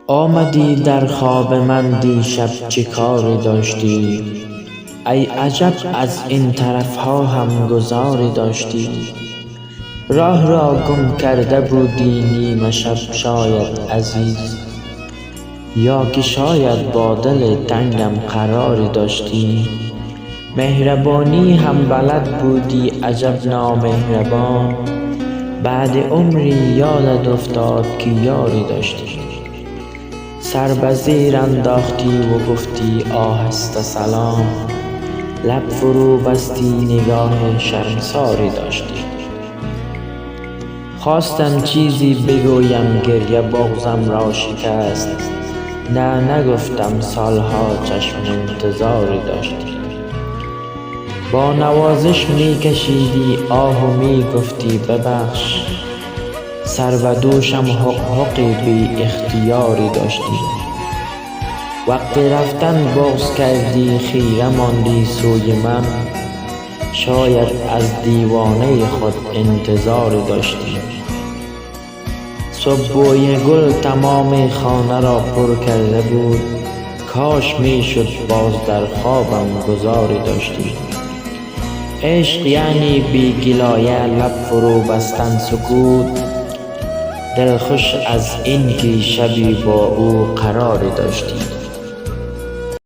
آمدی در خواب من دیشب چه کاری داشتی؟ ای عجب از این طرف ها هم گذاری داشتی. راه را گم کرده بودی نیمه شب شاید عزیز، یا که شاید با دل تنگم قراری داشتی. مهربانی هم بلد بودی عجب نامهربان، بعد عمری یادت افتاد که یاری داشتی. سر به زیر انداختی و گفتی آهسته سلام، لب فرو بستی نگاه شرمساری داشتی. خواستم چیزی بگویم گریه بغزم را شکست، نه نگفتم سالها چشم انتظاری داشتی. با نوازش می کشیدی آه و می گفتی ببخش، سر به دوشم حقی بی اختیاری داشتی. وقتی رفتن بغض کردی خیره ماندی سوی من، شاید از دیوانه خود انتظاری داشتی. صبح بوی گل تمام خانه را پر کرده بود، کاش می شد باز در خوابم گذاری داشتی. عشق یعنی بی گلایه لب فرو بستن سکوت، دل خوش از این که شبی با او قراری داشتی.